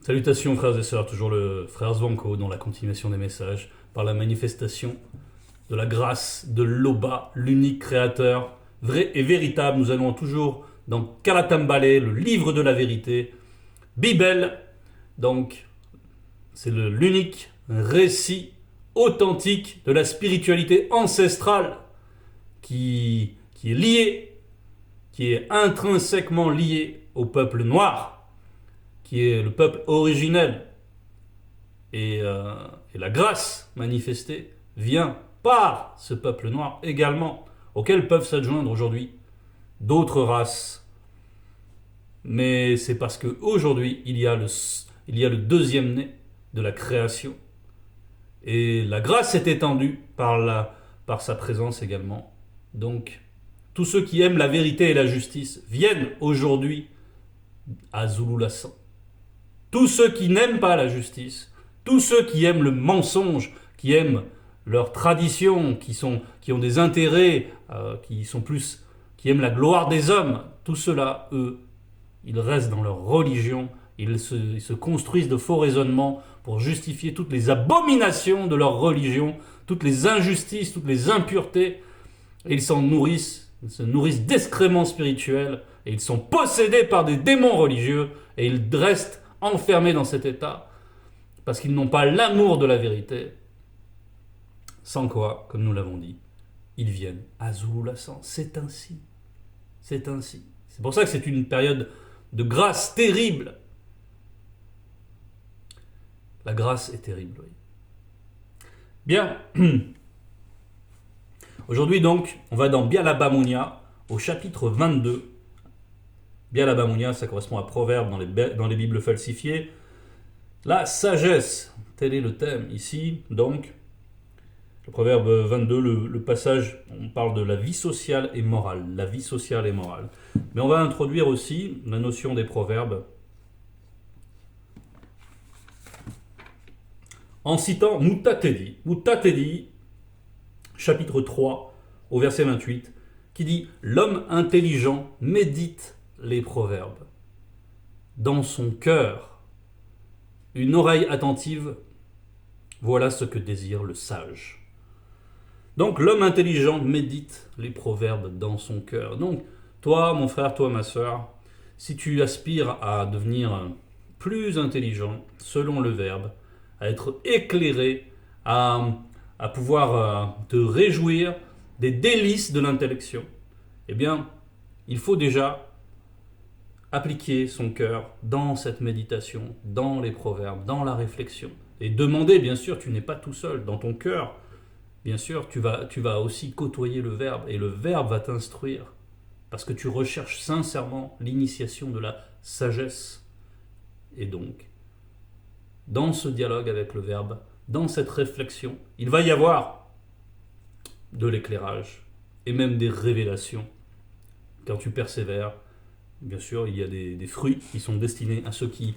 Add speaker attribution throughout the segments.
Speaker 1: Salutations frères et sœurs, toujours le frère Zwanko dans la continuation des messages, par la manifestation de la grâce de l'Oba, l'unique créateur, vrai et véritable. Nous allons toujours dans Kalatambale, le livre de la vérité, Bible, donc c'est l'unique récit authentique de la spiritualité ancestrale qui est lié, qui est intrinsèquement lié au peuple noir, qui est le peuple originel. Et la grâce manifestée vient par ce peuple noir également, auquel peuvent s'adjoindre aujourd'hui d'autres races. Mais c'est parce qu'aujourd'hui, il y a le deuxième né de la création. Et la grâce est étendue par sa présence également. Donc, tous ceux qui aiment la vérité et la justice viennent aujourd'hui à Zululassan. Tous ceux qui n'aiment pas la justice, tous ceux qui aiment le mensonge, qui aiment leur tradition, qui ont des intérêts, qui aiment la gloire des hommes, tous ceux-là, eux, ils restent dans leur religion, ils se construisent de faux raisonnements pour justifier toutes les abominations de leur religion, toutes les injustices, toutes les impuretés, et ils se nourrissent d'excréments spirituels, et ils sont possédés par des démons religieux, et ils restent enfermés dans cet état, parce qu'ils n'ont pas l'amour de la vérité, sans quoi, comme nous l'avons dit, ils viennent à Zululassan. C'est ainsi. C'est ainsi. C'est pour ça que c'est une période de grâce terrible. La grâce est terrible, oui. Bien. Aujourd'hui donc, on va dans Bialabamunia, au chapitre 22. Bialabamunia, ça correspond à Proverbes dans les Bibles falsifiées. La sagesse, tel est le thème ici. Donc, le Proverbe 22, le passage, on parle de la vie sociale et morale. La vie sociale et morale. Mais on va introduire aussi la notion des proverbes en citant Mutatedi. Mutatedi, chapitre 3, au verset 28, qui dit « L'homme intelligent médite les proverbes. Dans son cœur, une oreille attentive, voilà ce que désire le sage. » Donc l'homme intelligent médite les proverbes dans son cœur. Donc toi, mon frère, toi, ma soeur, si tu aspires à devenir plus intelligent selon le verbe, à être éclairé, à pouvoir te réjouir des délices de l'intellection, eh bien, il faut déjà appliquer son cœur dans cette méditation, dans les proverbes, dans la réflexion. Et demander, bien sûr, tu n'es pas tout seul. Dans ton cœur, bien sûr, tu vas aussi côtoyer le verbe. Et le verbe va t'instruire. Parce que tu recherches sincèrement l'initiation de la sagesse. Et donc, dans ce dialogue avec le verbe, dans cette réflexion, il va y avoir de l'éclairage et même des révélations. Quand tu persévères, bien sûr, il y a des fruits qui sont destinés à ceux qui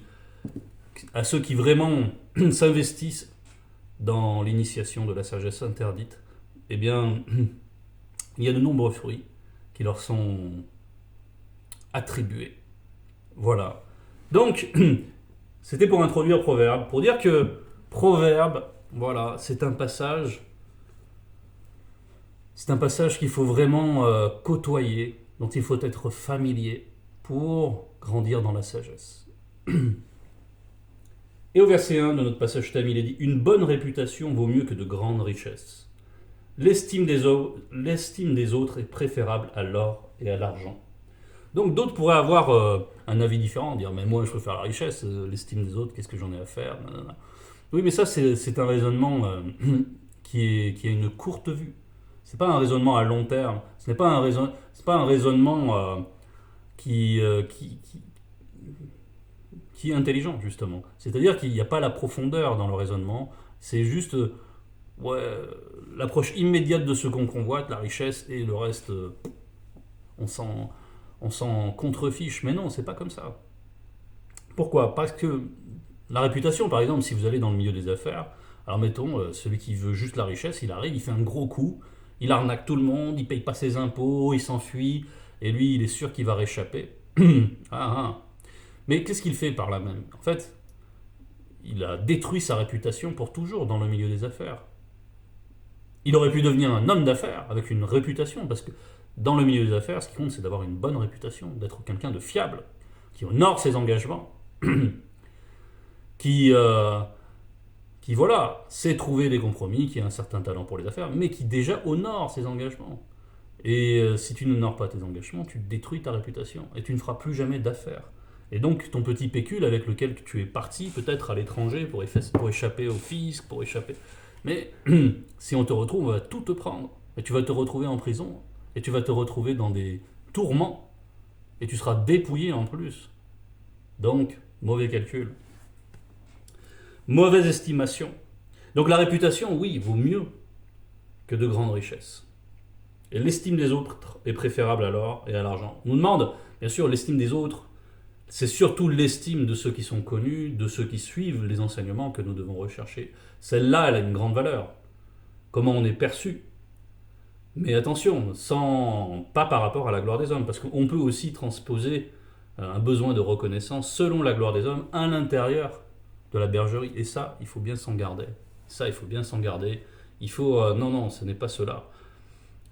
Speaker 1: vraiment s'investissent dans l'initiation de la sagesse interdite. Eh bien, il y a de nombreux fruits qui leur sont attribués. Voilà. Donc, c'était pour introduire Proverbe, pour dire que Proverbe, voilà, c'est un passage qu'il faut vraiment côtoyer, dont il faut être familier pour grandir dans la sagesse. Et au verset 1 de notre passage thème, il est dit « Une bonne réputation vaut mieux que de grandes richesses. L'estime des autres est préférable à l'or et à l'argent. » Donc d'autres pourraient avoir un avis différent, dire « Mais moi je préfère la richesse, l'estime des autres, qu'est-ce que j'en ai à faire ?» Oui, mais ça c'est un raisonnement qui a une courte vue. C'est pas un raisonnement à long terme. Ce n'est pas un raisonnement qui est intelligent, justement. C'est-à-dire qu'il n'y a pas la profondeur dans le raisonnement. C'est juste l'approche immédiate de ce qu'on convoite, la richesse, et le reste, on s'en contrefiche. Mais non, c'est pas comme ça. Pourquoi ? Parce que la réputation, par exemple, si vous allez dans le milieu des affaires, alors mettons, celui qui veut juste la richesse, il arrive, il fait un gros coup, il arnaque tout le monde, il paye pas ses impôts, il s'enfuit, et lui, il est sûr qu'il va réchapper. Mais qu'est-ce qu'il fait par là même ? En fait, il a détruit sa réputation pour toujours dans le milieu des affaires. Il aurait pu devenir un homme d'affaires avec une réputation, parce que dans le milieu des affaires, ce qui compte, c'est d'avoir une bonne réputation, d'être quelqu'un de fiable, qui honore ses engagements, qui, euh, qui voilà, sait trouver des compromis, qui a un certain talent pour les affaires, mais qui déjà honore ses engagements. Et si tu n'honores pas tes engagements, tu détruis ta réputation et tu ne feras plus jamais d'affaires. Et donc ton petit pécule avec lequel tu es parti, peut-être à l'étranger, pour échapper au fisc, pour échapper... Mais si on te retrouve, on va tout te prendre. Et tu vas te retrouver en prison, et tu vas te retrouver dans des tourments, et tu seras dépouillé en plus. Donc, mauvais calcul. Mauvaise estimation. Donc la réputation, oui, vaut mieux que de grandes richesses. Et l'estime des autres est préférable à l'or et à l'argent. On nous demande, bien sûr, l'estime des autres, c'est surtout l'estime de ceux qui sont connus, de ceux qui suivent les enseignements que nous devons rechercher. Celle-là, elle a une grande valeur. Comment on est perçu. Mais attention, pas par rapport à la gloire des hommes, parce qu'on peut aussi transposer un besoin de reconnaissance selon la gloire des hommes à l'intérieur de la bergerie. Et ça, il faut bien s'en garder. Il faut... non, ce n'est pas cela.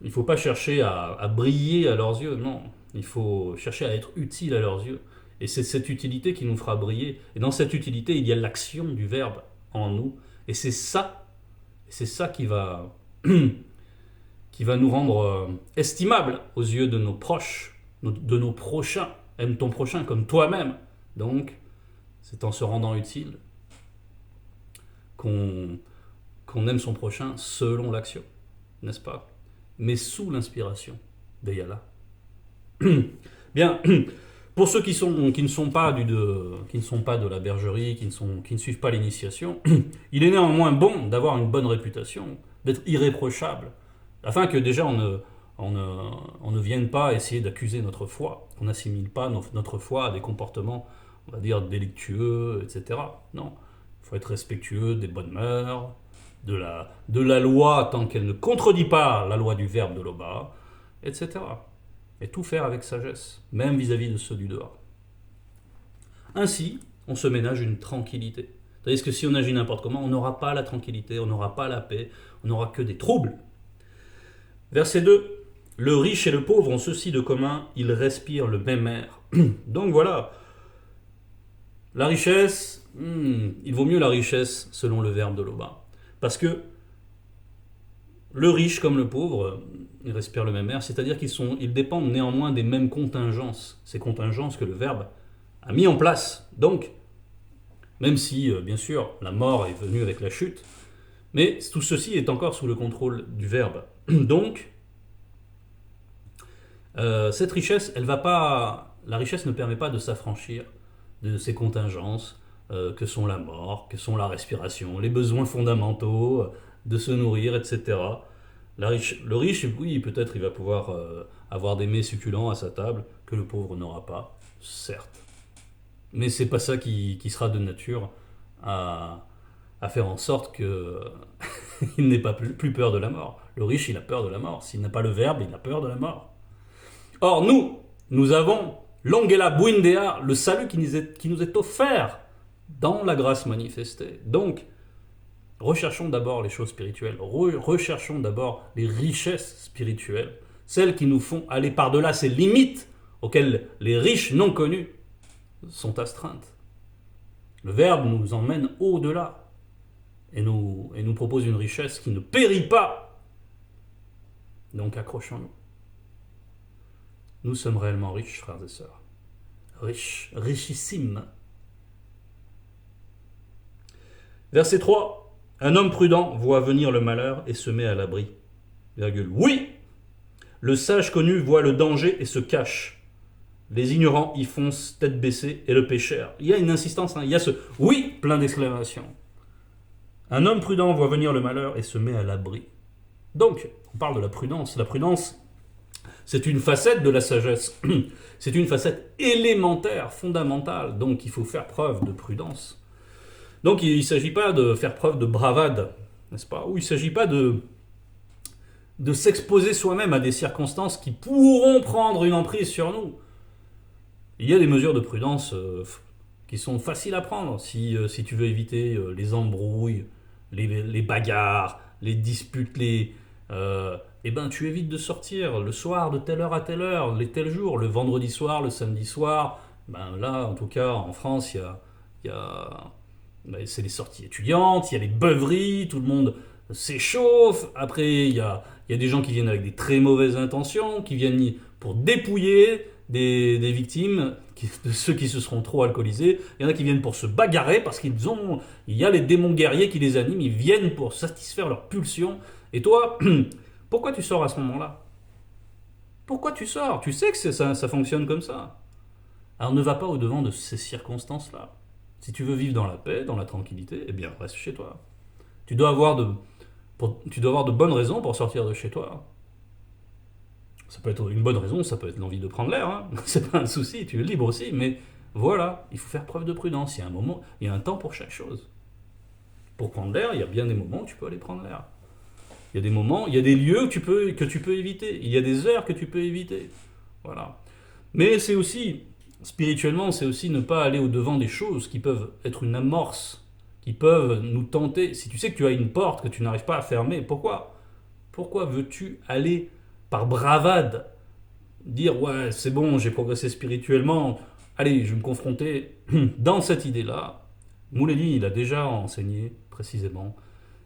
Speaker 1: Il ne faut pas chercher à briller à leurs yeux, non. Il faut chercher à être utile à leurs yeux. Et c'est cette utilité qui nous fera briller. Et dans cette utilité, il y a l'action du Verbe en nous. Et c'est ça qui va, qui va nous rendre estimables aux yeux de nos proches, de nos prochains. Aime ton prochain comme toi-même. Donc, c'est en se rendant utile qu'on aime son prochain selon l'action, n'est-ce pas? Mais sous l'inspiration d'Ayala. Bien, pour ceux qui ne sont pas de la bergerie, qui ne suivent pas l'initiation, il est néanmoins bon d'avoir une bonne réputation, d'être irréprochable, afin que déjà on ne vienne pas essayer d'accuser notre foi, qu'on n'assimile pas notre foi à des comportements, on va dire, délictueux, etc. Non, il faut être respectueux des bonnes mœurs, de la loi tant qu'elle ne contredit pas la loi du Verbe de Loba, etc. Et tout faire avec sagesse, même vis-à-vis de ceux du dehors. Ainsi, on se ménage une tranquillité. C'est-à-dire que si on agit n'importe comment, on n'aura pas la tranquillité, on n'aura pas la paix, on n'aura que des troubles. Verset 2. Le riche et le pauvre ont ceci de commun, ils respirent le même air. Donc voilà, la richesse, il vaut mieux la richesse selon le Verbe de Loba. Parce que le riche comme le pauvre, ils respirent le même air, c'est-à-dire qu'ils dépendent néanmoins des mêmes contingences, ces contingences que le Verbe a mis en place. Donc, même si, bien sûr, la mort est venue avec la chute, mais tout ceci est encore sous le contrôle du Verbe. Donc, cette richesse, la richesse ne permet pas de s'affranchir de ces contingences que sont la mort, que sont la respiration, les besoins fondamentaux, de se nourrir, etc. Le riche, oui, peut-être il va pouvoir avoir des mets succulents à sa table que le pauvre n'aura pas, certes. Mais c'est pas ça qui sera de nature à faire en sorte qu'il n'ait pas plus peur de la mort. Le riche, il a peur de la mort. S'il n'a pas le Verbe, il a peur de la mort. Or, nous avons l'Angela Buindea, le salut qui nous est offert dans la grâce manifestée. Donc, recherchons d'abord les choses spirituelles, recherchons d'abord les richesses spirituelles, celles qui nous font aller par-delà ces limites auxquelles les riches non connus sont astreintes. Le Verbe nous emmène au-delà et nous propose une richesse qui ne périt pas. Donc accrochons-nous. Nous sommes réellement riches, frères et sœurs. Riches, richissimes. Verset 3. Un homme prudent voit venir le malheur et se met à l'abri. Virgule. Oui, le sage connu voit le danger et se cache. Les ignorants y foncent tête baissée et le pécheur. Il y a une insistance, il y a ce oui plein d'exclamations. Un homme prudent voit venir le malheur et se met à l'abri. Donc, on parle de la prudence. La prudence, c'est une facette de la sagesse. C'est une facette élémentaire, fondamentale. Donc, il faut faire preuve de prudence. Donc il ne s'agit pas de faire preuve de bravade, n'est-ce pas? Ou il ne s'agit pas de s'exposer soi-même à des circonstances qui pourront prendre une emprise sur nous. Il y a des mesures de prudence qui sont faciles à prendre si tu veux éviter les embrouilles, les bagarres, les disputes, eh ben, tu évites de sortir le soir de telle heure à telle heure, les tels jours, le vendredi soir, le samedi soir. Ben là, en tout cas, en France, il y a ben, c'est les sorties étudiantes, il y a les beuveries, tout le monde s'échauffe. Après, il y a des gens qui viennent avec des très mauvaises intentions, qui viennent pour dépouiller des victimes, de ceux qui se seront trop alcoolisés. Il y en a qui viennent pour se bagarrer parce il y a les démons guerriers qui les animent, ils viennent pour satisfaire leurs pulsions. Et toi, pourquoi tu sors à ce moment-là? Pourquoi tu sors? Tu sais que ça fonctionne comme ça. Alors ne va pas au-devant de ces circonstances-là. Si tu veux vivre dans la paix, dans la tranquillité, eh bien reste chez toi. Tu dois avoir tu dois avoir de bonnes raisons pour sortir de chez toi. Ça peut être une bonne raison, ça peut être l'envie de prendre l'air, hein. C'est pas un souci, tu es libre aussi, mais voilà, il faut faire preuve de prudence. Il y a un moment, il y a un temps pour chaque chose. Pour prendre l'air, il y a bien des moments où tu peux aller prendre l'air. Il y a des moments, il y a des lieux que tu peux éviter. Il y a des heures que tu peux éviter. Voilà. Mais c'est aussi, spirituellement, c'est aussi ne pas aller au-devant des choses qui peuvent être une amorce, qui peuvent nous tenter. Si tu sais que tu as une porte que tu n'arrives pas à fermer, pourquoi veux-tu aller par bravade dire ouais, c'est bon, j'ai progressé spirituellement, allez, je vais me confronter dans cette idée-là. Mouledi, il a déjà enseigné précisément.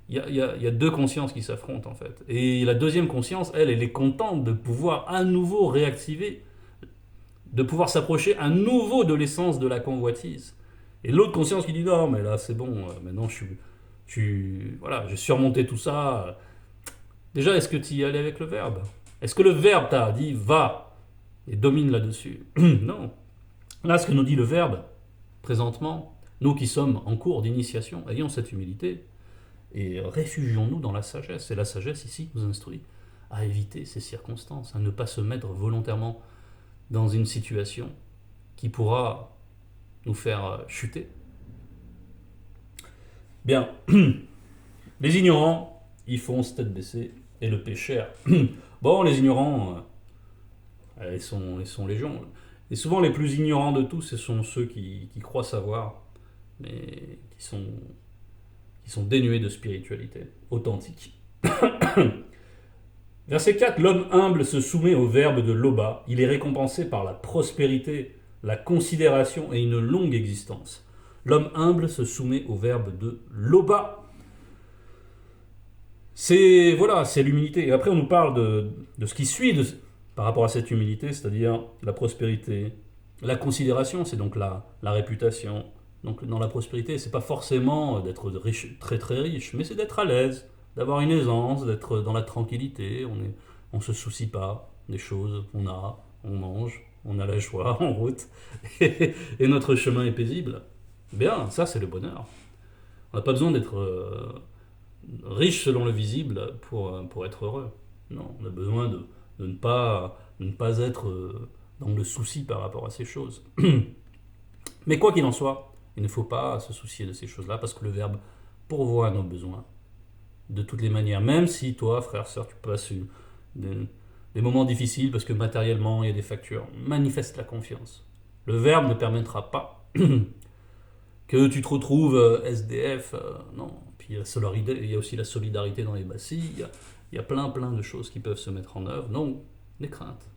Speaker 1: Il y a deux consciences qui s'affrontent en fait. Et la deuxième conscience, elle est contente de pouvoir à nouveau réactiver, de pouvoir s'approcher à nouveau de l'essence de la convoitise. Et l'autre conscience qui dit non, mais là c'est bon, maintenant voilà, j'ai surmonté tout ça. Déjà, est-ce que tu y allais avec le verbe? Est-ce que le verbe t'a dit va et domine là-dessus? Non. Là, ce que nous dit le verbe, présentement, nous qui sommes en cours d'initiation, ayons cette humilité et réfugions-nous dans la sagesse. Et la sagesse, ici, nous instruit à éviter ces circonstances, à ne pas se mettre volontairement dans une situation qui pourra nous faire chuter. Bien, les ignorants, ils foncent tête baissée, et le pécheur. Bon, les ignorants, ils sont légion. Et souvent, les plus ignorants de tous, ce sont ceux qui croient savoir, mais qui sont dénués de spiritualité authentique. Verset 4, l'homme humble se soumet au verbe de Loba. Il est récompensé par la prospérité, la considération et une longue existence. L'homme humble se soumet au verbe de Loba. C'est l'humilité. Et après, on nous parle de ce qui suit par rapport à cette humilité, c'est-à-dire la prospérité, la considération, c'est donc la réputation. Donc dans la prospérité, c'est pas forcément d'être riche, très très riche, mais c'est d'être à l'aise, d'avoir une aisance, d'être dans la tranquillité. On se soucie pas des choses qu'on a, on mange, on a la joie en route, et notre chemin est paisible. Bien, ça c'est le bonheur. On n'a pas besoin d'être riche selon le visible pour être heureux. Non, on a besoin de ne pas être dans le souci par rapport à ces choses. Mais quoi qu'il en soit, il ne faut pas se soucier de ces choses-là parce que le Verbe pourvoit à nos besoins de toutes les manières. Même si toi, frère, sœur, tu passes des moments difficiles parce que matériellement il y a des factures, manifeste la confiance. Le Verbe ne permettra pas que tu te retrouves SDF. Non. Puis il y a aussi la solidarité dans les bassis. Il y a plein de choses qui peuvent se mettre en œuvre. Non, n'aie crainte.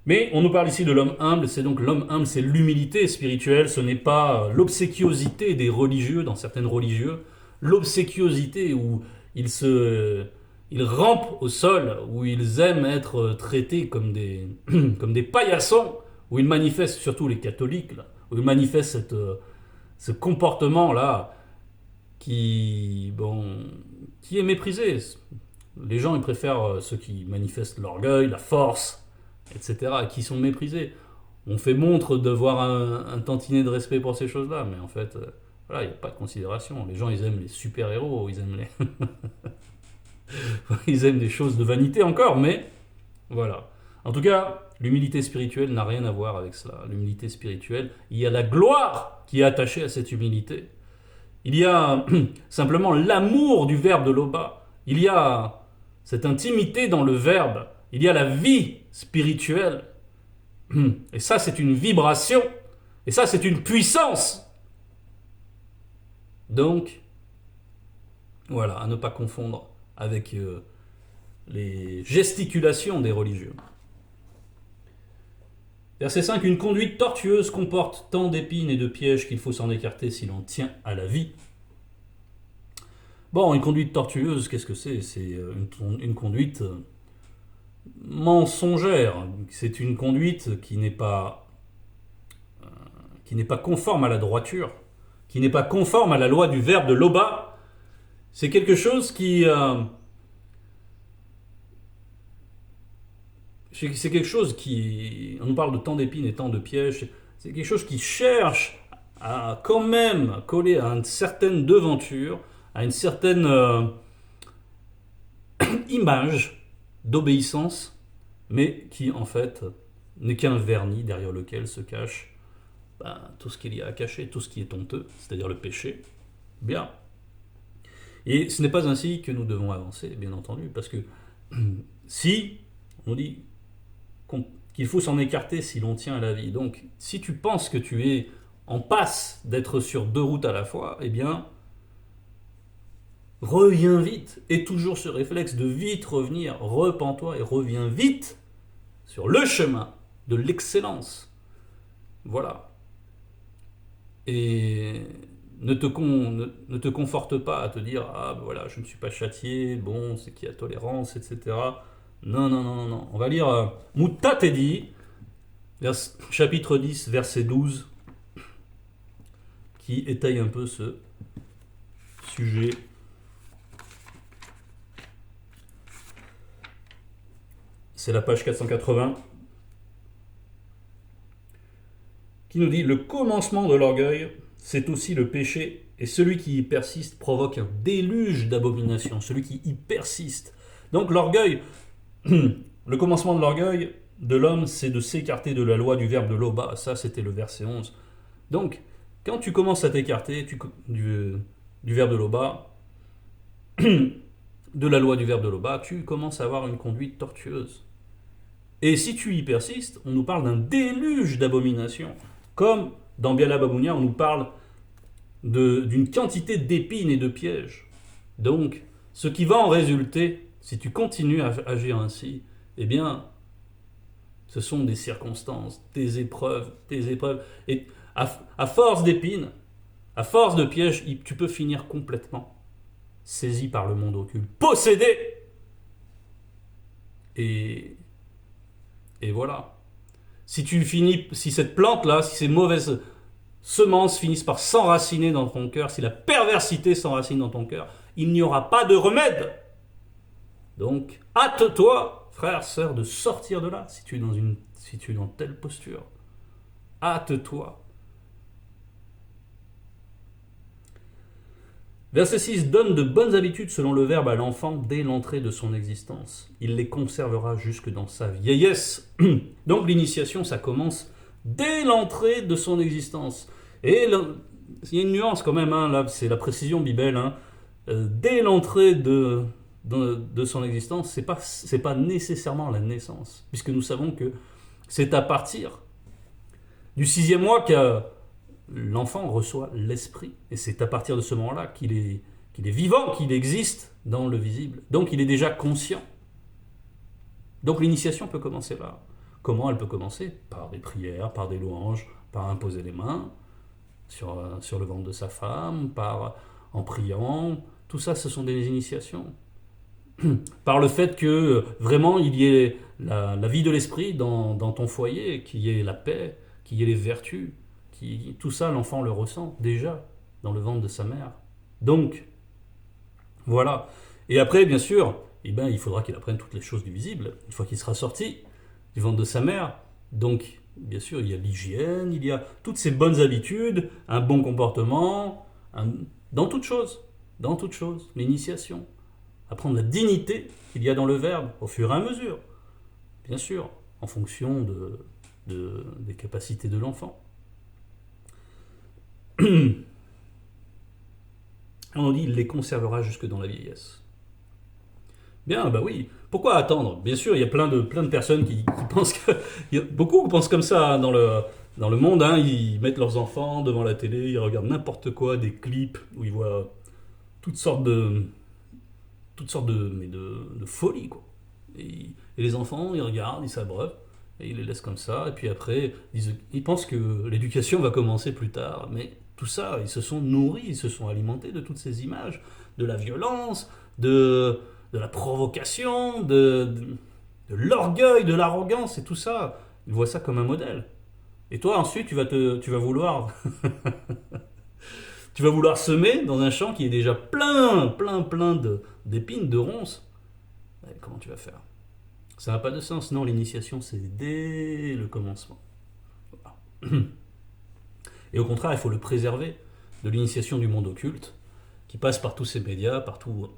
Speaker 1: Mais on nous parle ici de l'homme humble, c'est donc l'homme humble, c'est l'humilité spirituelle, ce n'est pas l'obséquiosité des religieux, dans certaines religieux, l'obséquiosité où ils rampent au sol, où ils aiment être traités comme des paillassons, où ils manifestent, surtout les catholiques, là, où ils manifestent ce comportement-là qui est méprisé. Les gens, ils préfèrent ceux qui manifestent l'orgueil, la force, etc., qui sont méprisés. On fait montre d'avoir un tantinet de respect pour ces choses-là, mais en fait, voilà, il n'y a pas de considération. Les gens, ils aiment les super-héros, ils aiment ils aiment des choses de vanité encore, mais voilà. En tout cas, l'humilité spirituelle n'a rien à voir avec cela. L'humilité spirituelle, il y a la gloire qui est attachée à cette humilité. Il y a simplement l'amour du verbe de Loba. Il y a cette intimité dans le verbe. Il y a la vie spirituelle Et ça, c'est une vibration. Et ça, c'est une puissance. Donc, voilà, à ne pas confondre avec les gesticulations des religieux. Verset 5. Une conduite tortueuse comporte tant d'épines et de pièges qu'il faut s'en écarter si l'on tient à la vie. Bon, une conduite tortueuse, qu'est-ce que c'est? C'est une conduite mensongère. C'est une conduite qui n'est pas conforme à la droiture, qui n'est pas conforme à la loi du verbe de Loba. C'est quelque chose c'est quelque chose qui, on nous parle de tant d'épines et tant de pièges, c'est quelque chose qui cherche à quand même coller à une certaine devanture, à une certaine image d'obéissance, mais qui en fait n'est qu'un vernis derrière lequel se cache tout ce qu'il y a à cacher, tout ce qui est honteux, c'est-à-dire le péché. Bien. Et ce n'est pas ainsi que nous devons avancer, bien entendu, parce que si on dit qu'il faut s'en écarter si l'on tient à la vie, donc si tu penses que tu es en passe d'être sur deux routes à la fois, eh bien, reviens vite. Et toujours ce réflexe de vite revenir, repens-toi et reviens vite sur le chemin de l'excellence. Voilà. Et ne te conforte pas à te dire voilà, je ne suis pas châtié, bon, c'est qu'il y a tolérance, etc. Non, non, non, non, non. On va lire Mutatedi, chapitre 10, verset 12, qui étaye un peu ce sujet. C'est la page 480, qui nous dit: le commencement de l'orgueil, c'est aussi le péché, et celui qui y persiste provoque un déluge d'abomination, celui qui y persiste. Donc l'orgueil, le commencement de l'orgueil de l'homme, c'est de s'écarter de la loi du verbe de Loba. Ça, c'était le verset 11. Donc, quand tu commences à t'écarter du verbe de Loba, de la loi du verbe de Loba, tu commences à avoir une conduite tortueuse. Et si tu y persistes, on nous parle d'un déluge d'abomination. Comme dans Biala Babounia, on nous parle d'une quantité d'épines et de pièges. Donc, ce qui va en résulter, si tu continues à agir ainsi, eh bien, ce sont des circonstances, des épreuves. Et à force d'épines, à force de pièges, tu peux finir complètement saisi par le monde occulte, possédé. Et voilà. Si cette plante-là, si ces mauvaises semences finissent par s'enraciner dans ton cœur, si la perversité s'enracine dans ton cœur, il n'y aura pas de remède. Donc, hâte-toi, frère, sœur, de sortir de là, si tu es dans telle posture. Hâte-toi. Verset 6, donne de bonnes habitudes selon le verbe à l'enfant dès l'entrée de son existence. Il les conservera jusque dans sa vieillesse. Donc l'initiation, ça commence dès l'entrée de son existence. Et il y a une nuance quand même, là, c'est la précision bibelle. Dès l'entrée de son existence, c'est pas nécessairement la naissance, puisque nous savons que c'est à partir du 6e mois que l'enfant reçoit l'esprit. Et c'est à partir de ce moment-là qu'il est vivant, qu'il existe dans le visible. Donc il est déjà conscient. Donc l'initiation peut commencer là. Comment elle peut commencer? Par des prières, par des louanges, par imposer les mains sur le ventre de sa femme, en priant. Tout ça, ce sont des initiations. Par le fait que vraiment il y ait la vie de l'esprit dans ton foyer, qu'il y ait la paix, qu'il y ait les vertus. Tout ça, l'enfant le ressent déjà dans le ventre de sa mère. Donc, voilà. Et après, bien sûr, il faudra qu'il apprenne toutes les choses du visible, une fois qu'il sera sorti du ventre de sa mère. Donc, bien sûr, il y a l'hygiène, il y a toutes ces bonnes habitudes, un bon comportement, dans toute chose, l'initiation. Apprendre la dignité qu'il y a dans le verbe, au fur et à mesure, bien sûr, en fonction des capacités de l'enfant. On dit il les conservera jusque dans la vieillesse. Bien, bah oui. Pourquoi attendre? Bien sûr, il y a plein de personnes qui pensent que... Beaucoup pensent comme ça hein, dans le monde. Hein, ils mettent leurs enfants devant la télé, ils regardent n'importe quoi, des clips où ils voient toutes sortes de, de folie, quoi. Et les enfants, ils regardent, ils s'abreuvent, et ils les laissent comme ça. Et puis après, ils pensent que l'éducation va commencer plus tard. Mais tout ça, ils se sont nourris, ils se sont alimentés de toutes ces images, de la violence, de la provocation, de l'orgueil, de l'arrogance et tout ça. Ils voient ça comme un modèle. Et toi, ensuite, tu vas vouloir, tu vas vouloir semer dans un champ qui est déjà plein d'épines, de ronces. Et comment tu vas faire? Ça n'a pas de sens. Non, l'initiation, c'est dès le commencement. Voilà. Et au contraire, il faut le préserver de l'initiation du monde occulte, qui passe par tous ces médias, partout.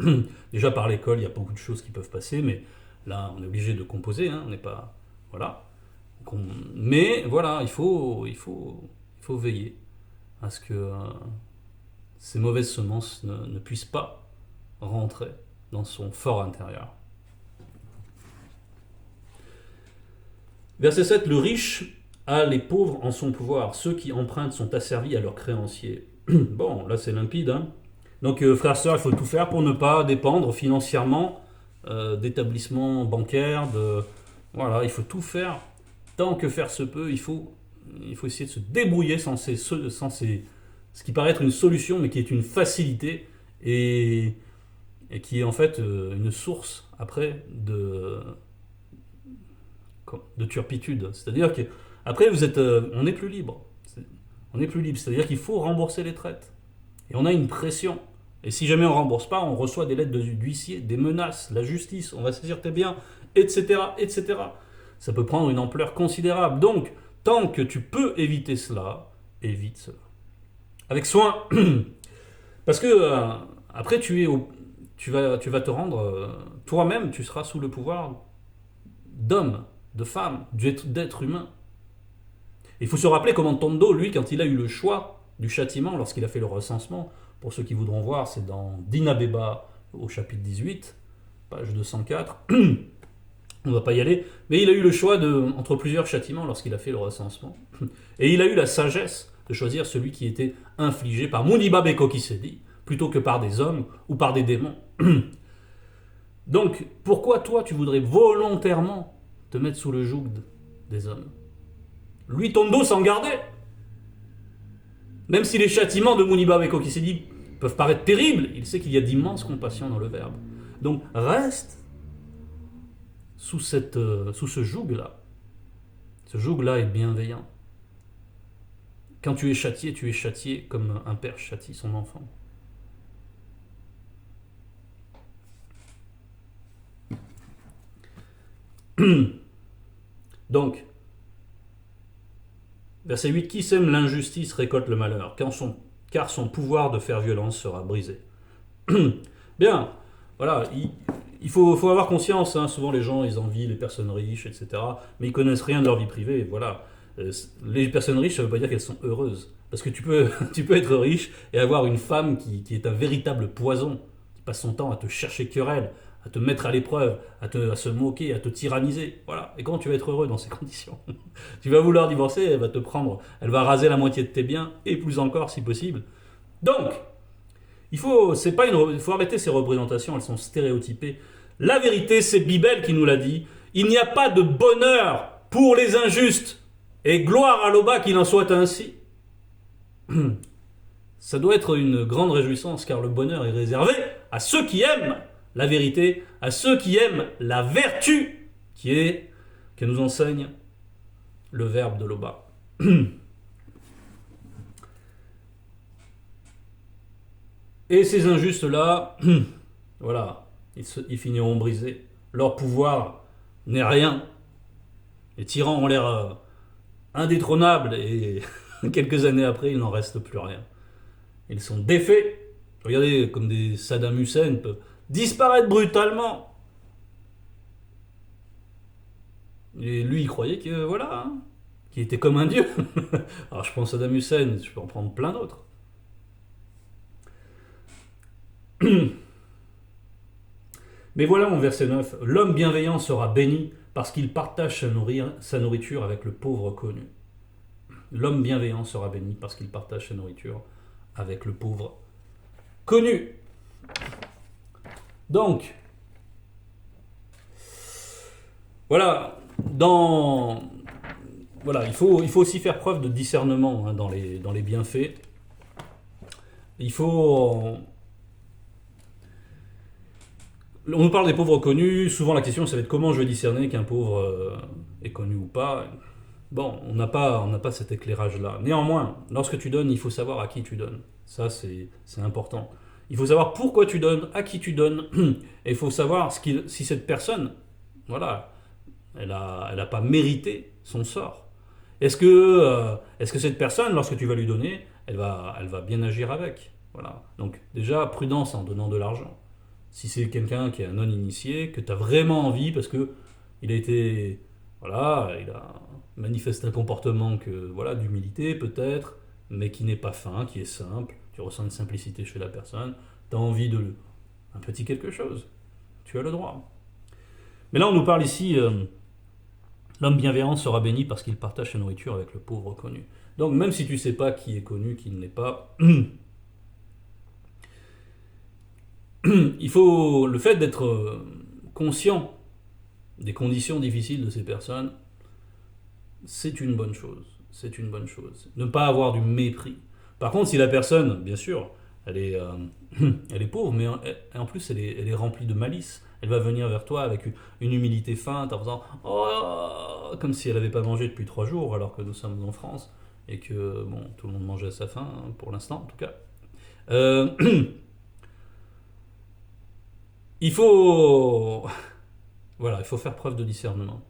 Speaker 1: Déjà par l'école, il y a beaucoup de choses qui peuvent passer, mais là, on est obligé de composer, hein, on n'est pas. Voilà. Mais voilà, il faut veiller à ce que ces mauvaises semences ne puissent pas rentrer dans son fort intérieur. Verset 7, le riche a les pauvres en son pouvoir. Ceux qui empruntent sont asservis à leurs créanciers. Bon, là c'est limpide. Hein. Donc, frères et sœurs, il faut tout faire pour ne pas dépendre financièrement d'établissements bancaires. Voilà, il faut tout faire. Tant que faire se peut, il faut essayer de se débrouiller ce qui paraît être une solution, mais qui est une facilité et, et qui est en fait une source après de turpitude. C'est-à-dire qu'après, on n'est plus libre. On n'est plus libre. C'est-à-dire qu'il faut rembourser les traites. Et on a une pression. Et si jamais on ne rembourse pas, on reçoit des lettres d'huissier, des menaces, la justice, on va saisir tes biens, etc., etc. Ça peut prendre une ampleur considérable. Donc, tant que tu peux éviter cela, évite cela. Avec soin. Parce que après, tu vas te rendre, toi-même, tu seras sous le pouvoir d'hommes, de femmes, d'êtres humains. Il faut se rappeler comment Tondo, lui, quand il a eu le choix du châtiment, lorsqu'il a fait le recensement, pour ceux qui voudront voir, c'est dans Dinabeba au chapitre 18, page 204. On ne va pas y aller, mais il a eu le choix entre plusieurs châtiments lorsqu'il a fait le recensement. Et il a eu la sagesse de choisir celui qui était infligé par Muniba Beko Kisedi, plutôt que par des hommes ou par des démons. Donc, pourquoi toi tu voudrais volontairement te mettre sous le joug des hommes? Lui, Tondo s'en gardait. Même si les châtiments de Muniba Beko Kisedi peuvent paraître terribles, il sait qu'il y a d'immenses compassions dans le Verbe. Donc, reste sous ce joug-là. Ce joug-là est bienveillant. Quand tu es châtié comme un père châtie son enfant. Donc, verset 8, qui sème l'injustice récolte le malheur, car son pouvoir de faire violence sera brisé. Bien, voilà, il faut avoir conscience, hein, souvent les gens, ils envient les personnes riches, etc., mais ils connaissent rien de leur vie privée, voilà. Les personnes riches, ça ne veut pas dire qu'elles sont heureuses, parce que tu peux être riche et avoir une femme qui est un véritable poison, qui passe son temps à te chercher querelle, à te mettre à l'épreuve, à se moquer, à te tyranniser, voilà. Et comment tu vas être heureux dans ces conditions? Tu vas vouloir divorcer, elle va raser la moitié de tes biens, et plus encore si possible. Donc, il faut arrêter ces représentations, elles sont stéréotypées. La vérité, c'est Bibel qui nous l'a dit. Il n'y a pas de bonheur pour les injustes. Et gloire à l'Oba qu'il en soit ainsi. Ça doit être une grande réjouissance, car le bonheur est réservé à ceux qui aiment la vérité, à ceux qui aiment la vertu que nous enseigne le Verbe de l'Oba. Et ces injustes-là, voilà, ils finiront brisés. Leur pouvoir n'est rien. Les tyrans ont l'air indétrônables et quelques années après, il n'en reste plus rien. Ils sont défaits. Regardez, comme des Saddam Hussein peuvent disparaître brutalement. Et lui, il croyait que, voilà, hein, qu'il était comme un dieu. Alors je prends Saddam Hussein, je peux en prendre plein d'autres. Mais voilà mon verset 9. L'homme bienveillant sera béni parce qu'il partage sa nourriture avec le pauvre connu. L'homme bienveillant sera béni parce qu'il partage sa nourriture avec le pauvre connu. Donc, voilà, il faut aussi faire preuve de discernement hein, dans les bienfaits. Il faut... On nous parle des pauvres connus, souvent la question ça va être comment je vais discerner qu'un pauvre est connu ou pas. Bon, on n'a pas cet éclairage-là. Néanmoins, lorsque tu donnes, il faut savoir à qui tu donnes. Ça, c'est important. Il faut savoir pourquoi tu donnes, à qui tu donnes, et il faut savoir si cette personne, voilà, elle a pas mérité son sort. Est-ce que cette personne, lorsque tu vas lui donner, elle va bien agir avec. Voilà. Donc déjà, prudence en donnant de l'argent. Si c'est quelqu'un qui est un non-initié, que tu as vraiment envie, parce que il a manifesté un comportement d'humilité peut-être, mais qui n'est pas fin, qui est simple, tu ressens une simplicité chez la personne, tu as envie un petit quelque chose, tu as le droit. Mais là on nous parle ici, l'homme bienveillant sera béni parce qu'il partage sa nourriture avec le pauvre connu. Donc même si tu ne sais pas qui est connu, qui ne l'est pas, le fait d'être conscient des conditions difficiles de ces personnes, c'est une bonne chose. C'est une bonne chose. Ne pas avoir du mépris. Par contre, si la personne, bien sûr, elle est pauvre, mais en plus elle est remplie de malice, elle va venir vers toi avec une humilité feinte en faisant « Oh !» comme si elle n'avait pas mangé depuis 3 jours, alors que nous sommes en France, et que, bon, tout le monde mange à sa faim, hein, pour l'instant en tout cas. Il faut faire preuve de discernement.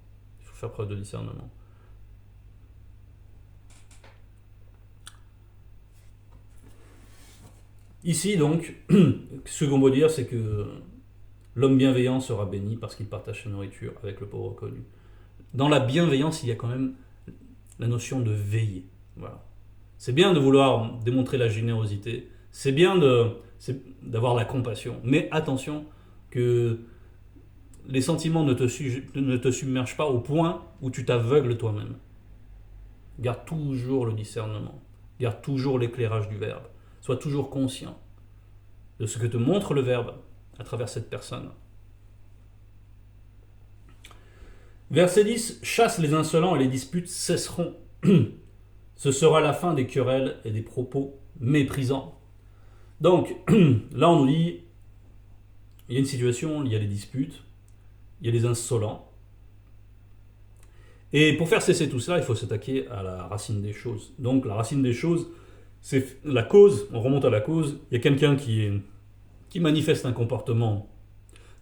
Speaker 1: Il faut faire preuve de discernement. Ici, donc, ce qu'on peut dire, c'est que l'homme bienveillant sera béni parce qu'il partage sa nourriture avec le pauvre connu. Dans la bienveillance, il y a quand même la notion de veiller. Voilà. C'est bien de vouloir démontrer la générosité. C'est bien d'avoir la compassion. Mais attention que les sentiments ne te submergent pas au point où tu t'aveugles toi-même. Garde toujours le discernement. Garde toujours l'éclairage du Verbe. Sois toujours conscient de ce que te montre le Verbe à travers cette personne. Verset 10. Chasse les insolents et les disputes cesseront. Ce sera la fin des querelles et des propos méprisants. Donc, là on nous dit, il y a une situation, il y a des disputes, il y a des insolents. Et pour faire cesser tout cela, il faut s'attaquer à la racine des choses. Donc la racine des choses, c'est la cause, on remonte à la cause, il y a quelqu'un qui manifeste un comportement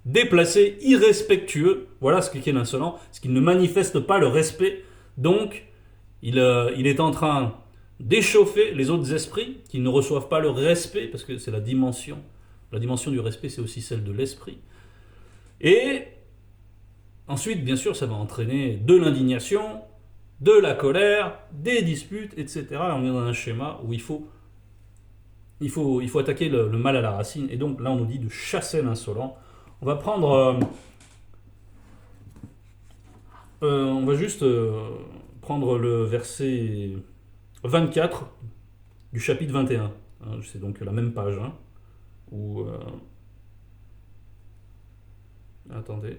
Speaker 1: déplacé, irrespectueux, voilà ce qu'est l'insolent, c'est qu'il ne manifeste pas le respect, donc il est en train d'échauffer les autres esprits qui ne reçoivent pas le respect, parce que c'est la dimension du respect, c'est aussi celle de l'esprit. Et ensuite, bien sûr, ça va entraîner de l'indignation, de la colère, des disputes, etc. On est dans un schéma où il faut attaquer le mal à la racine. Et donc là, on nous dit de chasser l'insolent. On va prendre... on va juste prendre le verset 24 du chapitre 21. C'est donc la même page. Où... attendez...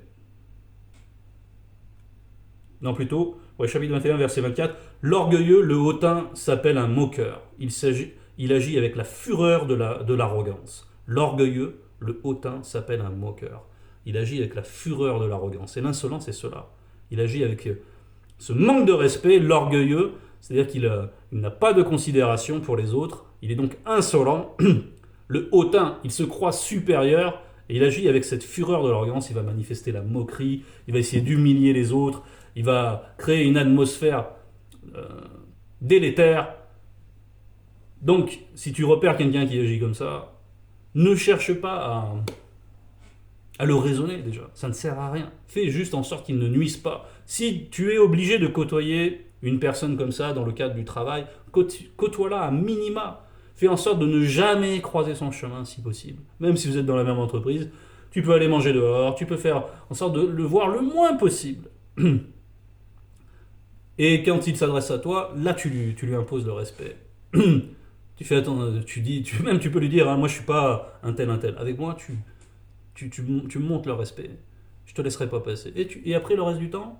Speaker 1: Non, plutôt, chapitre 21, verset 24. L'orgueilleux, le hautain, s'appelle un moqueur. Il agit avec la fureur de l'arrogance. L'orgueilleux, le hautain, s'appelle un moqueur. Il agit avec la fureur de l'arrogance. Et l'insolent, c'est cela. Il agit avec ce manque de respect, l'orgueilleux, c'est-à-dire qu'il n'a pas de considération pour les autres. Il est donc insolent. Le hautain, il se croit supérieur. Et il agit avec cette fureur de l'arrogance. Il va manifester la moquerie. Il va essayer d'humilier les autres. Il va créer une atmosphère délétère. Donc, si tu repères quelqu'un qui agit comme ça, ne cherche pas à le raisonner déjà. Ça ne sert à rien. Fais juste en sorte qu'il ne nuise pas. Si tu es obligé de côtoyer une personne comme ça dans le cadre du travail, côtoie-la à minima. Fais en sorte de ne jamais croiser son chemin si possible. Même si vous êtes dans la même entreprise, tu peux aller manger dehors, tu peux faire en sorte de le voir le moins possible. Et quand il s'adresse à toi, là tu lui imposes le respect. Tu fais attends, même tu peux lui dire, hein, moi je suis pas un tel. Avec moi, tu me montres le respect. Je te laisserai pas passer. Et après le reste du temps,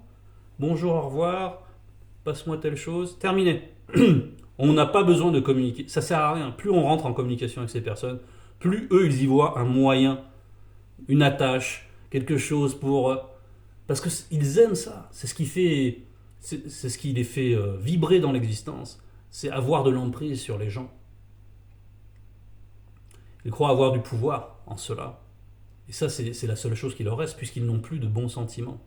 Speaker 1: bonjour, au revoir, passe-moi telle chose, terminé. On n'a pas besoin de communiquer. Ça sert à rien. Plus on rentre en communication avec ces personnes, plus eux ils y voient un moyen, une attache, quelque chose pour. Parce qu'ils aiment ça. C'est ce qui fait. C'est ce qui les fait vibrer dans l'existence. C'est avoir de l'emprise sur les gens. Ils croient avoir du pouvoir en cela. Et ça, c'est la seule chose qui leur reste, puisqu'ils n'ont plus de bons sentiments.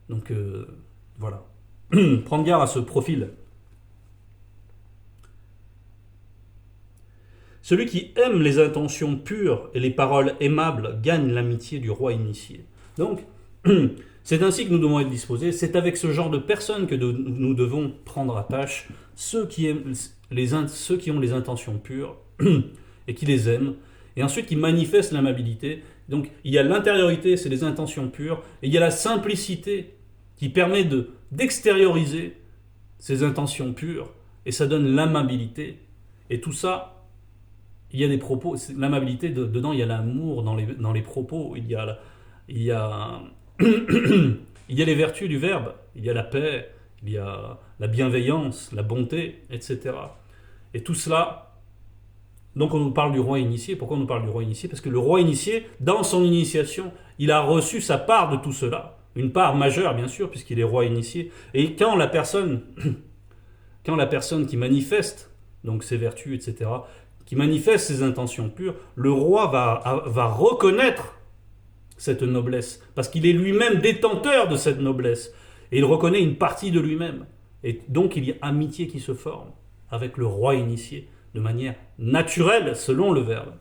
Speaker 1: Donc, voilà. Prendre garde à ce profil. Celui qui aime les intentions pures et les paroles aimables gagne l'amitié du roi initié. Donc, c'est ainsi que nous devons être disposés. C'est avec ce genre de personnes que nous devons prendre attache. Ceux qui ont les intentions pures et qui les aiment, et ensuite qui manifestent l'amabilité. Donc il y a l'intériorité, c'est les intentions pures, et il y a la simplicité qui permet d'extérioriser ces intentions pures, et ça donne l'amabilité. Et tout ça, il y a des propos, l'amabilité, dedans il y a l'amour dans les propos, il y a il y a les vertus du verbe, il y a la paix, il y a la bienveillance, la bonté, etc. Et tout cela, donc on nous parle du roi initié. Pourquoi on nous parle du roi initié? Parce que le roi initié, dans son initiation, il a reçu sa part de tout cela. Une part majeure, bien sûr, puisqu'il est roi initié. Et quand la personne qui manifeste donc ses vertus, etc., qui manifeste ses intentions pures, le roi va reconnaître cette noblesse, parce qu'il est lui-même détenteur de cette noblesse, et il reconnaît une partie de lui-même. Et donc il y a amitié qui se forme avec le roi initié, de manière naturelle, selon le verbe.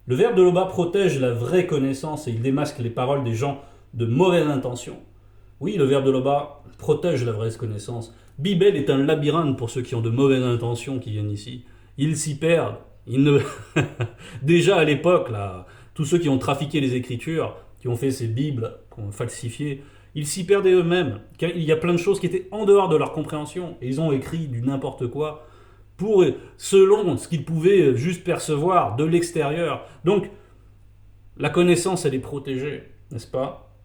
Speaker 1: Le verbe de Loba protège la vraie connaissance et il démasque les paroles des gens de mauvaise intention. Oui, le verbe de Loba protège la vraie connaissance. Bibel est un labyrinthe pour ceux qui ont de mauvaises intentions qui viennent ici. Ils s'y perdent. Déjà à l'époque, là, tous ceux qui ont trafiqué les Écritures, qui ont fait ces Bibles, qui ont falsifié, ils s'y perdaient eux-mêmes. Il y a plein de choses qui étaient en dehors de leur compréhension. Et ils ont écrit du n'importe quoi selon ce qu'ils pouvaient juste percevoir de l'extérieur. Donc, la connaissance, elle est protégée, n'est-ce pas?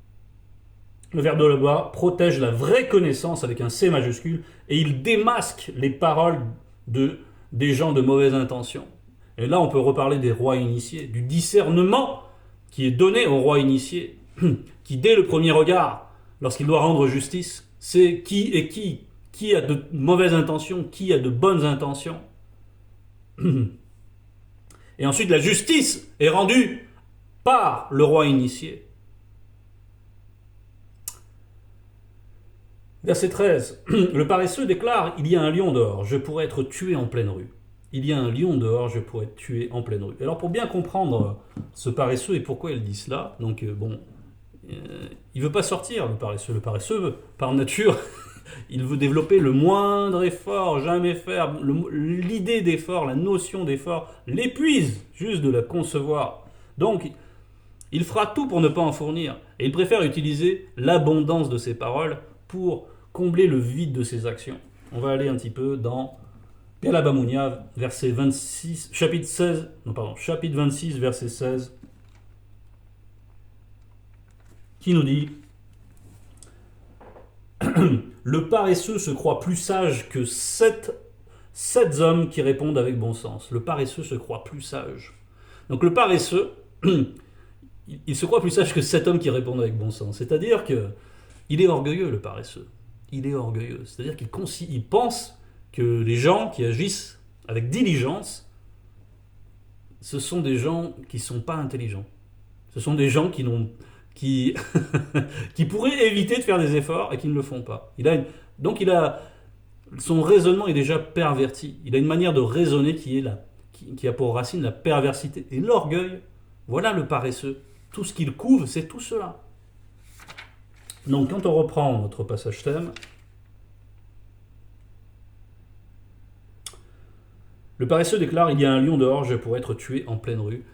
Speaker 1: Le verbe de Loba protège la vraie connaissance avec un C majuscule et il démasque les paroles des gens de mauvaise intention. Et là, on peut reparler des rois initiés, du discernement qui est donné au roi initié, qui dès le premier regard, lorsqu'il doit rendre justice, sait qui est qui a de mauvaises intentions, qui a de bonnes intentions. Et ensuite, la justice est rendue par le roi initié. Verset 13. Le paresseux déclare, il y a un lion dehors, je pourrais être tué en pleine rue. Il y a un lion dehors, je pourrais être tué en pleine rue. Alors pour bien comprendre ce paresseux et pourquoi il dit cela, donc il veut pas sortir le paresseux. Le paresseux, par nature, il veut développer le moindre effort, jamais faire. L'idée d'effort, la notion d'effort, l'épuise juste de la concevoir. Donc il fera tout pour ne pas en fournir. Et il préfère utiliser l'abondance de ses paroles pour combler le vide de ses actions. On va aller un petit peu dans Pelabamuniav, verset 26, chapitre 26, verset 16, qui nous dit le paresseux se croit plus sage que sept hommes qui répondent avec bon sens. Le paresseux se croit plus sage. Donc le paresseux, il se croit plus sage que 7 hommes qui répondent avec bon sens. C'est-à-dire que il est orgueilleux, le paresseux. Il est orgueilleux. C'est-à-dire qu'il pense que les gens qui agissent avec diligence, ce sont des gens qui ne sont pas intelligents. Ce sont des gens qui pourraient éviter de faire des efforts et qui ne le font pas. Son raisonnement est déjà perverti. Il a une manière de raisonner qui a pour racine la perversité. Et l'orgueil, voilà le paresseux. Tout ce qu'il couve, c'est tout cela. Donc quand on reprend notre passage thème, Le paresseux déclare: il y a un lion dehors, je pourrais être tué en pleine rue.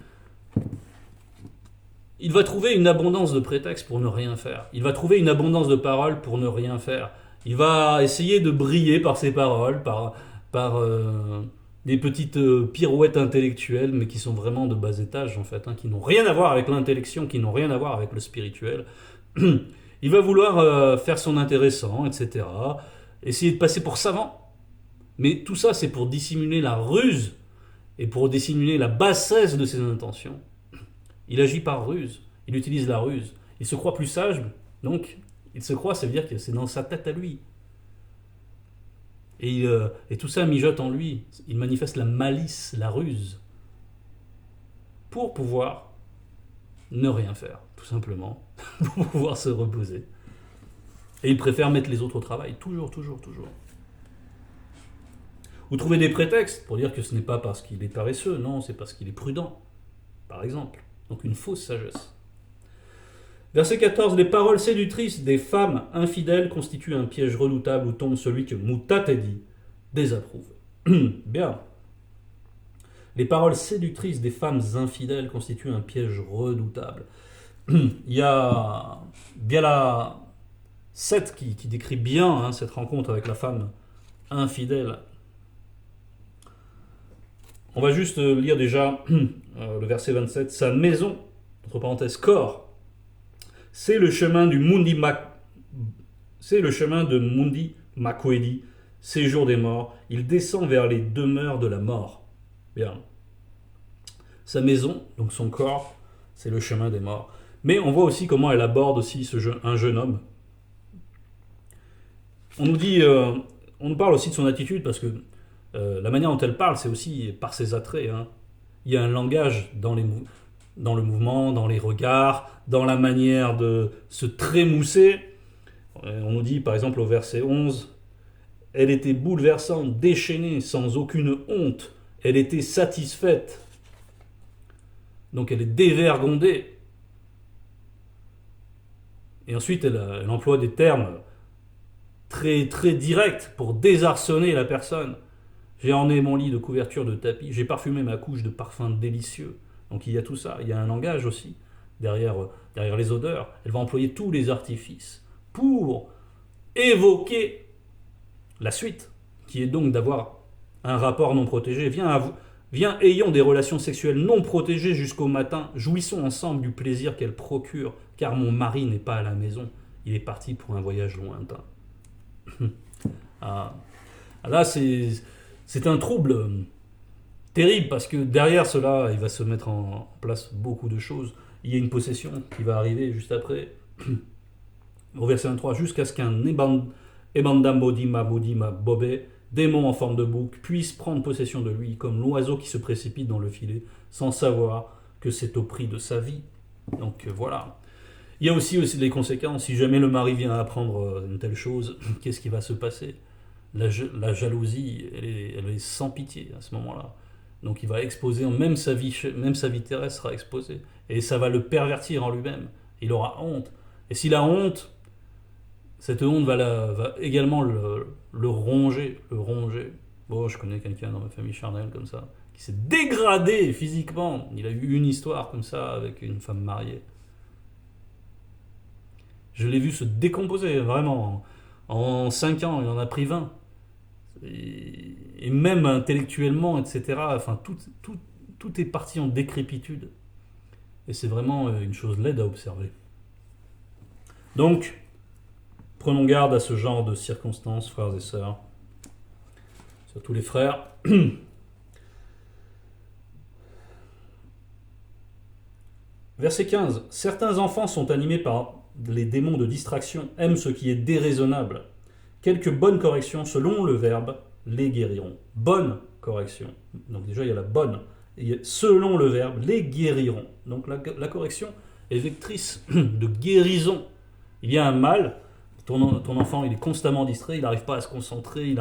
Speaker 1: Il va trouver une abondance de prétextes pour ne rien faire. Il va trouver une abondance de paroles pour ne rien faire. Il va essayer de briller par ses paroles, par des petites pirouettes intellectuelles, mais qui sont vraiment de bas étage en fait, qui n'ont rien à voir avec l'intellection, qui n'ont rien à voir avec le spirituel. Il va vouloir faire son intéressant, etc. Essayer de passer pour savant. Mais tout ça, c'est pour dissimuler la ruse et pour dissimuler la bassesse de ses intentions. Il agit par ruse, il utilise la ruse. Il se croit plus sage, donc il se croit, ça veut dire que c'est dans sa tête à lui. Et tout ça mijote en lui. Il manifeste la malice, la ruse, pour pouvoir ne rien faire, tout simplement, pour pouvoir se reposer. Et il préfère mettre les autres au travail, toujours, toujours, toujours. Ou trouver des prétextes pour dire que ce n'est pas parce qu'il est paresseux, non, c'est parce qu'il est prudent, par exemple. Donc une fausse sagesse. Verset 14. Les paroles séductrices des femmes infidèles constituent un piège redoutable où tombe celui que Mutatedi désapprouve. Bien. Les paroles séductrices des femmes infidèles constituent un piège redoutable. Il y a Biala 7 qui décrit bien cette rencontre avec la femme infidèle. On va juste lire déjà le verset 27. Sa maison, entre parenthèses, corps, c'est le chemin du c'est le chemin de Mundi Makwedi, séjour des morts. Il descend vers les demeures de la mort. Bien. Sa maison, donc son corps, c'est le chemin des morts. Mais on voit aussi comment elle aborde aussi un jeune homme. On nous parle aussi de son attitude parce que la manière dont elle parle, c'est aussi par ses attraits. Il y a un langage dans le mouvement, dans les regards, dans la manière de se trémousser. On nous dit par exemple au verset 11, « Elle était bouleversante, déchaînée, sans aucune honte. Elle était satisfaite. » Donc elle est dévergondée. Et ensuite elle emploie des termes très, très directs pour désarçonner la personne. J'ai orné mon lit de couverture de tapis, j'ai parfumé ma couche de parfums délicieux. Donc il y a tout ça, il y a un langage aussi derrière les odeurs. Elle va employer tous les artifices pour évoquer la suite, qui est donc d'avoir un rapport non protégé. Viens, ayons des relations sexuelles non protégées jusqu'au matin, jouissons ensemble du plaisir qu'elle procure, car mon mari n'est pas à la maison, il est parti pour un voyage lointain. Là, c'est un trouble terrible parce que derrière cela, il va se mettre en place beaucoup de choses. Il y a une possession qui va arriver juste après, au verset 23, jusqu'à ce qu'un Ebandambodima Bodima Bobé, démon en forme de bouc, puisse prendre possession de lui comme l'oiseau qui se précipite dans le filet sans savoir que c'est au prix de sa vie. Donc voilà. Il y a aussi les conséquences. Si jamais le mari vient à apprendre une telle chose, qu'est-ce qui va se passer ? La jalousie, elle est sans pitié à ce moment-là. Donc il va exposer, même sa vie terrestre sera exposée. Et ça va le pervertir en lui-même. Il aura honte. Et s'il a honte, cette honte va également le ronger. Bon, je connais quelqu'un dans ma famille charnelle comme ça, qui s'est dégradé physiquement. Il a eu une histoire comme ça avec une femme mariée. Je l'ai vu se décomposer, vraiment. En 5 ans, il en a pris 20. Et même intellectuellement, etc. Enfin, tout est parti en décrépitude. Et c'est vraiment une chose laide à observer. Donc, prenons garde à ce genre de circonstances, frères et sœurs. Surtout les frères. Verset 15. Certains enfants sont animés par les démons de distraction, aiment ce qui est déraisonnable. Quelques bonnes corrections selon le verbe les guériront. Bonne correction. Donc déjà il y a la bonne. Selon le verbe les guériront. Donc la correction est vectrice de guérison. Il y a un mal, ton enfant il est constamment distrait, il n'arrive pas à se concentrer,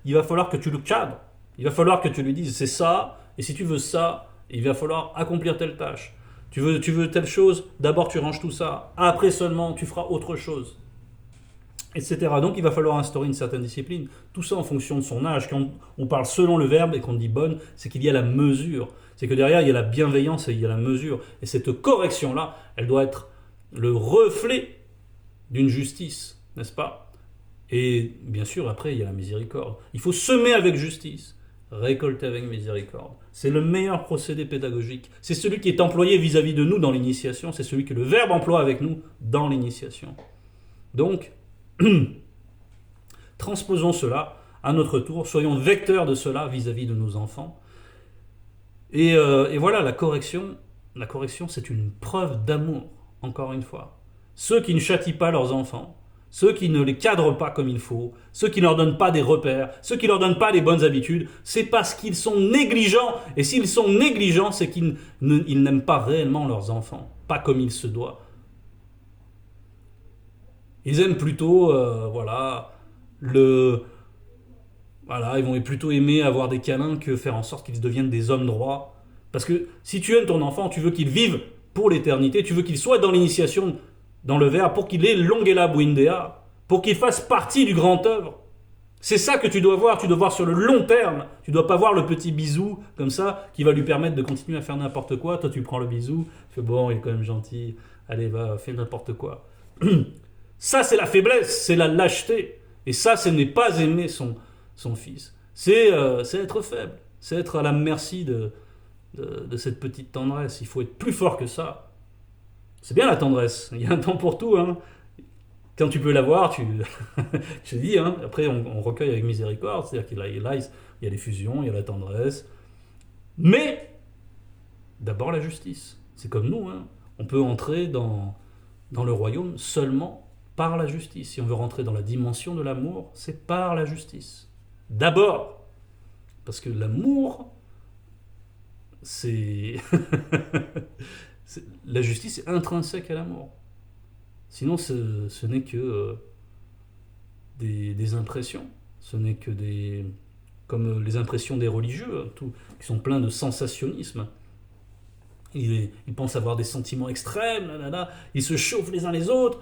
Speaker 1: il va falloir que tu le cadres. Il va falloir que tu lui dises c'est ça, et si tu veux ça, il va falloir accomplir telle tâche. Tu veux telle chose, d'abord tu ranges tout ça, après seulement tu feras autre chose. etc. Donc il va falloir instaurer une certaine discipline. Tout ça en fonction de son âge. Quand on parle selon le verbe et qu'on dit bonne, c'est qu'il y a la mesure. C'est que derrière, il y a la bienveillance et il y a la mesure. Et cette correction-là, elle doit être le reflet d'une justice, n'est-ce pas? Et bien sûr, après, il y a la miséricorde. Il faut semer avec justice, récolter avec miséricorde. C'est le meilleur procédé pédagogique. C'est celui qui est employé vis-à-vis de nous dans l'initiation. C'est celui que le Verbe emploie avec nous dans l'initiation. Donc, transposons cela à notre tour. Soyons vecteurs de cela vis-à-vis de nos enfants. Et voilà, la correction, c'est une preuve d'amour, encore une fois. Ceux qui ne châtient pas leurs enfants, ceux qui ne les cadrent pas comme il faut, ceux qui ne leur donnent pas des repères, ceux qui ne leur donnent pas les bonnes habitudes, c'est parce qu'ils sont négligents. Et s'ils sont négligents, c'est qu'ils n'aiment pas réellement leurs enfants, pas comme il se doit. Ils aiment plutôt, ils vont plutôt aimer avoir des câlins que faire en sorte qu'ils deviennent des hommes droits. Parce que si tu aimes ton enfant, tu veux qu'il vive pour l'éternité, tu veux qu'il soit dans l'initiation, dans le Verbe, pour qu'il ait l'ongela buindea, pour qu'il fasse partie du grand œuvre. C'est ça que tu dois voir sur le long terme. Tu dois pas voir le petit bisou, comme ça, qui va lui permettre de continuer à faire n'importe quoi. Toi, tu prends le bisou, tu fais bon, il est quand même gentil, allez, va, fais n'importe quoi. Ça, c'est la faiblesse, c'est la lâcheté. Et ça, ce n'est pas aimer son fils. C'est être faible, c'est être à la merci de cette petite tendresse. Il faut être plus fort que ça. C'est bien la tendresse, il y a un temps pour tout. Hein. Quand tu peux l'avoir, je te dis, hein, après on recueille avec miséricorde, c'est-à-dire qu'il y a les fusions, il y a la tendresse. Mais, d'abord la justice. C'est comme nous, hein. On peut entrer dans le royaume seulement par la justice. Si on veut rentrer dans la dimension de l'amour, c'est par la justice. D'abord, parce que l'amour, c'est... la justice est intrinsèque à l'amour. Sinon, ce n'est que des impressions. Ce n'est que comme les impressions des religieux, qui sont pleins de sensationnisme. Ils pensent avoir des sentiments extrêmes, ils se chauffent les uns les autres,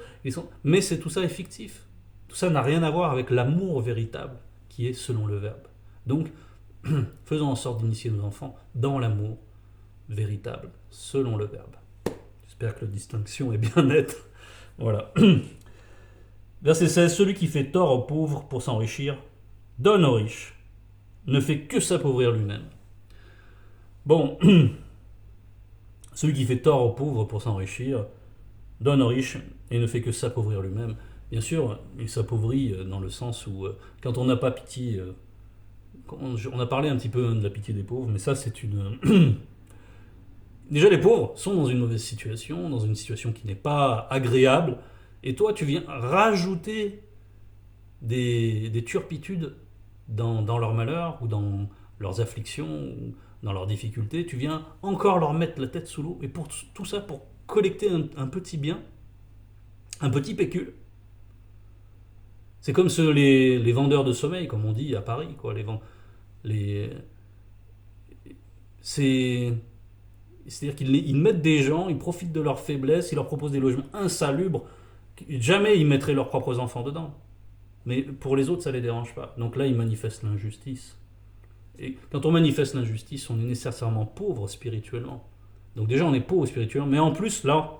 Speaker 1: mais tout ça est fictif. Tout ça n'a rien à voir avec l'amour véritable qui est selon le Verbe. Donc, faisons en sorte d'initier nos enfants dans l'amour véritable, selon le Verbe. J'espère que la distinction est bien nette. Voilà. Verset 16. Celui qui fait tort aux pauvres pour s'enrichir, donne aux riches, ne fait que s'appauvrir lui-même. Bon, celui qui fait tort aux pauvres pour s'enrichir, donne aux riches et ne fait que s'appauvrir lui-même. Bien sûr, il s'appauvrit dans le sens où, quand on n'a pas pitié, on a parlé un petit peu de la pitié des pauvres, mais ça c'est une... Déjà les pauvres sont dans une mauvaise situation, dans une situation qui n'est pas agréable, et toi tu viens rajouter des turpitudes dans leur malheur, ou dans leurs afflictions, ou dans leurs difficultés, tu viens encore leur mettre la tête sous l'eau, et pour tout ça, pour collecter un petit bien, un petit pécule. C'est comme les vendeurs de sommeil, comme on dit à Paris, quoi. C'est-à-dire qu'ils mettent des gens, ils profitent de leur faiblesse, ils leur proposent des logements insalubres. Jamais ils mettraient leurs propres enfants dedans. Mais pour les autres, ça ne les dérange pas. Donc là, ils manifestent l'injustice. Et quand on manifeste l'injustice, on est nécessairement pauvre spirituellement. Donc déjà, on est pauvre spirituellement. Mais en plus, là,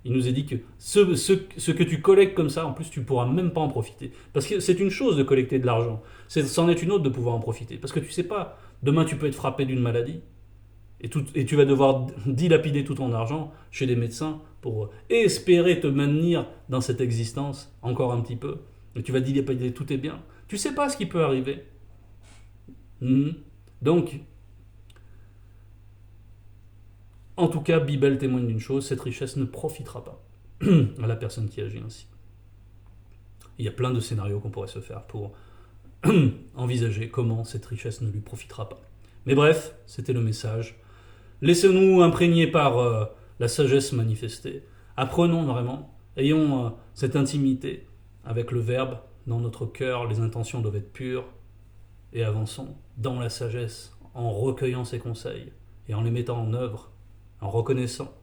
Speaker 1: il nous est dit que ce que tu collectes comme ça, en plus, tu ne pourras même pas en profiter. Parce que c'est une chose de collecter de l'argent. C'en est une autre de pouvoir en profiter. Parce que tu ne sais pas, demain, tu peux être frappé d'une maladie. Et tu vas devoir dilapider tout ton argent chez des médecins pour espérer te maintenir dans cette existence encore un petit peu. Et tu vas dilapider tous tes biens. Tu ne sais pas ce qui peut arriver. Donc, en tout cas, Bible témoigne d'une chose, cette richesse ne profitera pas à la personne qui agit ainsi. Il y a plein de scénarios qu'on pourrait se faire pour envisager comment cette richesse ne lui profitera pas. Mais bref, c'était le message. Laissons-nous imprégner par la sagesse manifestée. Apprenons vraiment, ayons cette intimité avec le Verbe dans notre cœur, les intentions doivent être pures, et avançons dans la sagesse en recueillant ses conseils et en les mettant en œuvre, en reconnaissant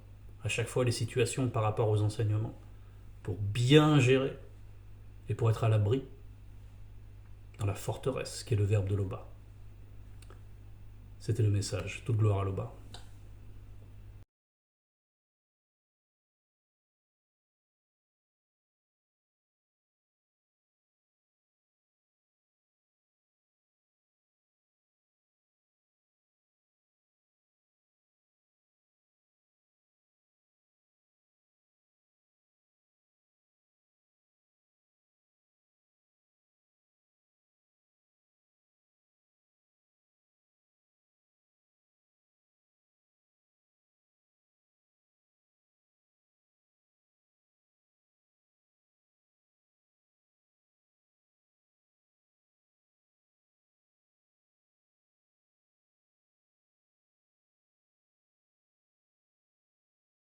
Speaker 1: à chaque fois les situations par rapport aux enseignements, pour bien gérer et pour être à l'abri dans la forteresse qui est le verbe de Loba. C'était le message. Toute gloire à Loba.